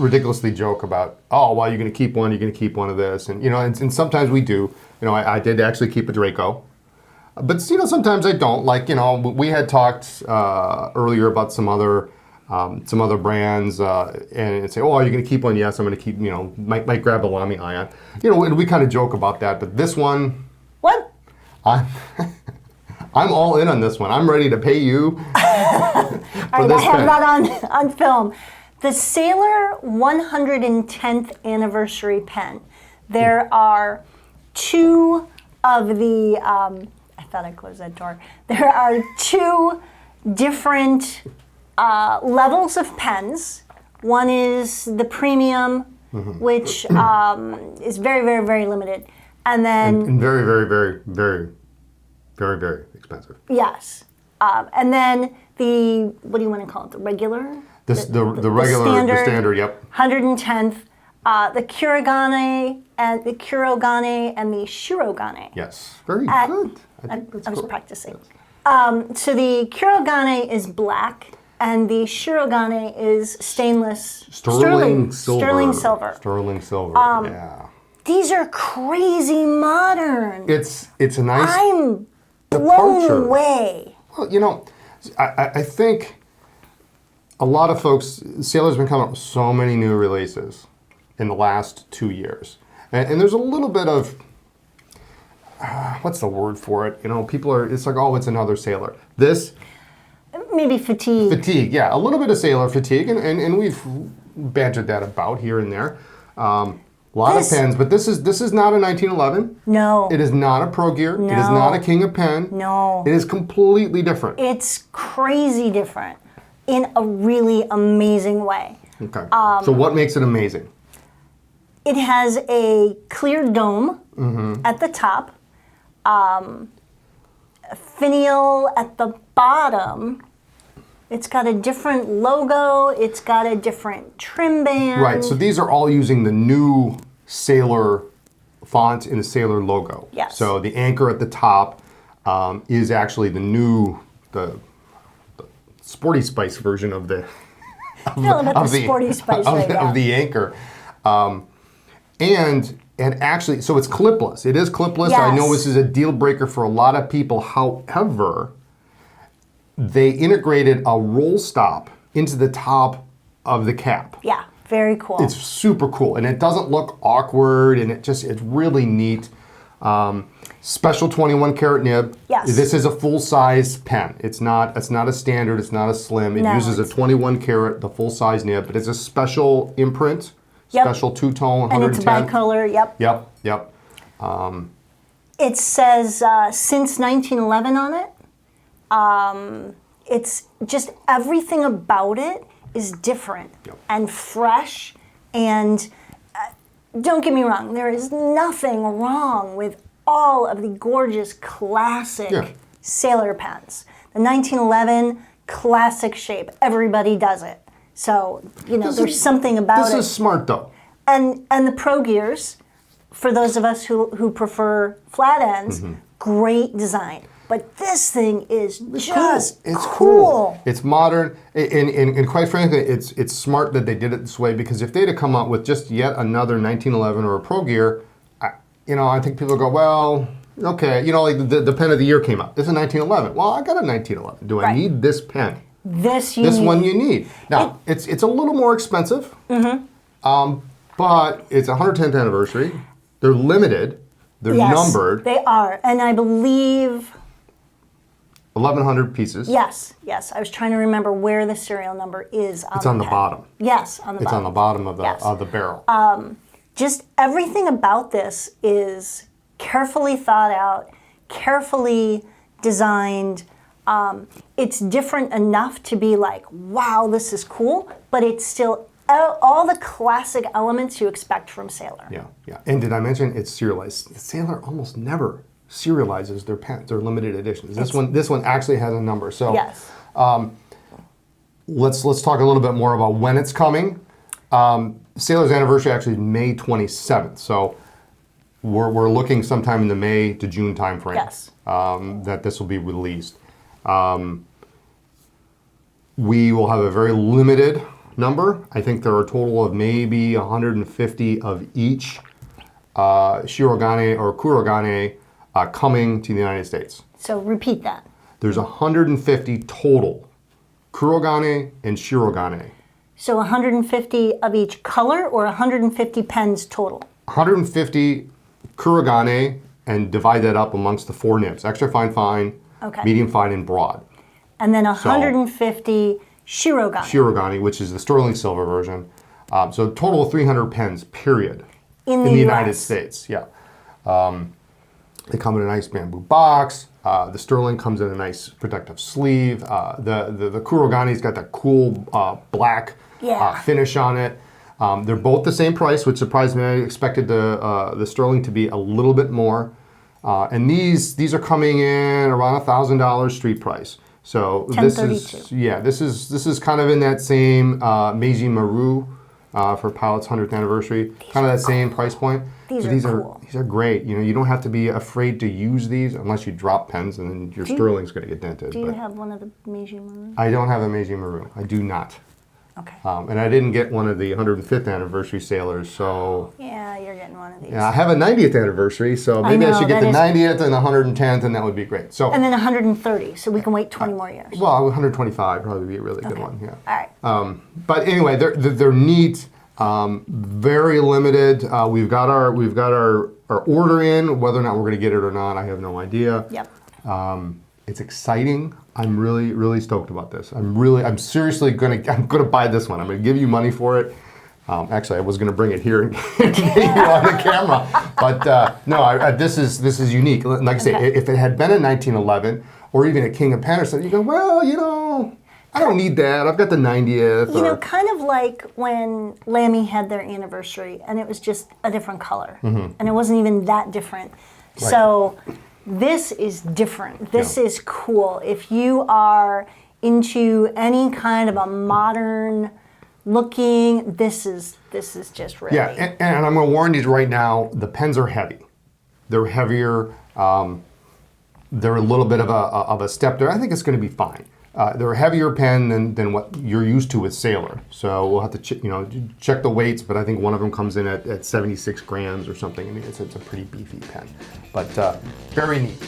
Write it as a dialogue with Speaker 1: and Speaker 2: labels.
Speaker 1: ridiculously joke about, oh, well, you're going to keep one, you're going to keep one of this. And, and sometimes we do. I did actually keep a Draco. But, sometimes I don't. Like, we had talked earlier about some other brands and say, oh, are you going to keep one? Yes, I'm going to keep, might grab a Lamy Ion. And we kind of joke about that. But this one...
Speaker 2: What?
Speaker 1: I'm all in on this one. I'm ready to pay you for
Speaker 2: All right,
Speaker 1: this
Speaker 2: I have
Speaker 1: pen.
Speaker 2: that on film. The Sailor 110th anniversary pen. There are two of the, I thought I closed that door. There are two different levels of pens. One is the premium, which is very, very, very limited. And then...
Speaker 1: And very, very, very, very, very, very expensive.
Speaker 2: Yes. And then the, what do you want to call it, the regular?
Speaker 1: The regular, the standard, yep.
Speaker 2: 110th, the Kurogane and the Shirogane.
Speaker 1: Yes, very good. I think that's
Speaker 2: I was
Speaker 1: cool.
Speaker 2: practicing. So the Kurogane is black, and the Shirogane is stainless.
Speaker 1: Sterling silver.
Speaker 2: Sterling silver.
Speaker 1: Sterling silver, yeah.
Speaker 2: These are crazy modern.
Speaker 1: It's a nice
Speaker 2: I'm
Speaker 1: departure.
Speaker 2: blown away.
Speaker 1: Well, I think a lot of folks, Sailor's been coming up with so many new releases in the last 2 years. And there's a little bit of, what's the word for it? People are, it's like, oh, it's another Sailor. This...
Speaker 2: Maybe fatigue.
Speaker 1: Fatigue, yeah. A little bit of Sailor fatigue, and we've bantered that about here and there. A lot of pens, but this is not a 1911.
Speaker 2: No.
Speaker 1: It is not a Pro Gear.
Speaker 2: No.
Speaker 1: It is not a King of Pen.
Speaker 2: No.
Speaker 1: It is completely different.
Speaker 2: It's crazy different in a really amazing way.
Speaker 1: Okay. So what makes it amazing?
Speaker 2: It has a clear dome at the top, a finial at the bottom. It's got a different logo. It's got a different trim band.
Speaker 1: Right. So these are all using the new Sailor font and the Sailor logo.
Speaker 2: Yes.
Speaker 1: So the anchor at the top is actually the Sporty Spice version of the
Speaker 2: Sporty Spice
Speaker 1: of the anchor. And actually, so it's clipless. It is clipless.
Speaker 2: Yes.
Speaker 1: I know this is a deal breaker for a lot of people. However, they integrated a roll stop into the top of the cap.
Speaker 2: Yeah, very cool.
Speaker 1: It's super cool, and it doesn't look awkward, and it's really neat. Special 21 karat nib.
Speaker 2: Yes.
Speaker 1: This is a full size pen. It's not a standard. It's not a slim. It uses a 21 karat, the full size nib, but it's a special imprint.
Speaker 2: Yep.
Speaker 1: Special two-tone, 110.
Speaker 2: And it's bicolor, yep.
Speaker 1: Yep.
Speaker 2: It says since 1911 on it. It's just everything about it is different and fresh. And don't get me wrong, there is nothing wrong with all of the gorgeous classic Sailor pens. The 1911 classic shape, everybody does it. So, there's something about it.
Speaker 1: This is smart, though.
Speaker 2: And the Pro Gears, for those of us who prefer flat ends, great design. But this thing is just cool.
Speaker 1: It's modern, and quite frankly, it's smart that they did it this way, because if they'd have come out with just yet another 1911 or a Pro Gear, I think people go, well, okay, like the pen of the year came out. This is a 1911. Well, I got a 1911. Do I need this pen?
Speaker 2: This
Speaker 1: one you need. Now, it's a little more expensive, but it's 110th anniversary. They're limited. They're numbered.
Speaker 2: They are, and I believe
Speaker 1: 1,100 pieces.
Speaker 2: Yes. I was trying to remember where the serial number is on
Speaker 1: It's on the
Speaker 2: pen.
Speaker 1: bottom.
Speaker 2: Yes, on the bottom.
Speaker 1: It's on the bottom of the barrel.
Speaker 2: Just everything about this is carefully thought out, carefully designed. It's different enough to be like, wow, this is cool, but it's still all the classic elements you expect from Sailor.
Speaker 1: Yeah. And did I mention it's serialized? Sailor almost never serializes their pens. They're limited editions. This one actually has a number. So
Speaker 2: yes.
Speaker 1: Let's talk a little bit more about when it's coming. Sailor's anniversary actually is May 27th. So we're looking sometime in the May to June timeframe.
Speaker 2: Yes.
Speaker 1: That this will be released. We will have a very limited number. I think there are a total of maybe 150 of each Shirogane or Kurogane coming to the United States.
Speaker 2: So repeat that.
Speaker 1: There's 150 total Kurogane and Shirogane.
Speaker 2: So 150 of each color or 150 pens total?
Speaker 1: 150 Kurogane and divide that up amongst the 4 nibs. Extra fine, fine,
Speaker 2: Okay.
Speaker 1: medium fine, and broad.
Speaker 2: And then 150 Shirogane.
Speaker 1: Shirogane, which is the sterling silver version. So a total of 300 pens, period.
Speaker 2: In the
Speaker 1: United
Speaker 2: US.
Speaker 1: States, yeah. They come in a nice bamboo box. The sterling comes in a nice protective sleeve. The Kurogane's got that cool black
Speaker 2: Yeah.
Speaker 1: finish on it. They're both the same price, which surprised me. I expected the sterling to be a little bit more. And these are coming in around $1,000 street price. So this is kind of in that same Meiji Maru for Pilot's 100th anniversary, kind of that same price point.
Speaker 2: These are cool.
Speaker 1: These are great. You know, you don't have to be afraid to use these unless you drop pens, and then your sterling's going to get dented.
Speaker 2: Do you have one of the Meiji Maru?
Speaker 1: I don't have a Meiji Maru. I do not.
Speaker 2: Okay.
Speaker 1: And I didn't get one of the 105th anniversary sailors, so
Speaker 2: Yeah, you're getting one of these.
Speaker 1: yeah, I have a 90th anniversary, so maybe I
Speaker 2: know,
Speaker 1: should get
Speaker 2: that
Speaker 1: the
Speaker 2: is-
Speaker 1: 90th and the 110th, and that would be great. So,
Speaker 2: And then 130, so we can wait 20 more years.
Speaker 1: well, 125 probably be a really good one. Yeah.
Speaker 2: All right.
Speaker 1: But anyway, they're neat. Very limited. We've got our order in. Whether or not we're going to get it or not, I have no idea.
Speaker 2: Yep.
Speaker 1: It's exciting. I'm really stoked about this. I'm seriously I'm gonna buy this one. I'm gonna give you money for it. Actually, I was gonna bring it here and get you on the camera, but no. This is unique. Like I say,
Speaker 2: Okay.
Speaker 1: if it had been in 1911 or even a King of Pen or something, you go, well, you know, I don't need that. I've got the 90th.
Speaker 2: You know, kind of like when Lamy had their anniversary and it was just a different color.
Speaker 1: Mm-hmm.
Speaker 2: And it wasn't even that different. So this is different. This
Speaker 1: Yeah.
Speaker 2: is cool. If you are into any kind of a modern looking, this is just really.
Speaker 1: Yeah, and I'm going to warn you right now, the pens are heavy. They're heavier. They're a little bit of a step there. I think it's going to be fine. They're a heavier pen than what you're used to with Sailor. So we'll have to check the weights, but I think one of them comes in at 76 grams or something. I mean, it's a pretty beefy pen, but very neat.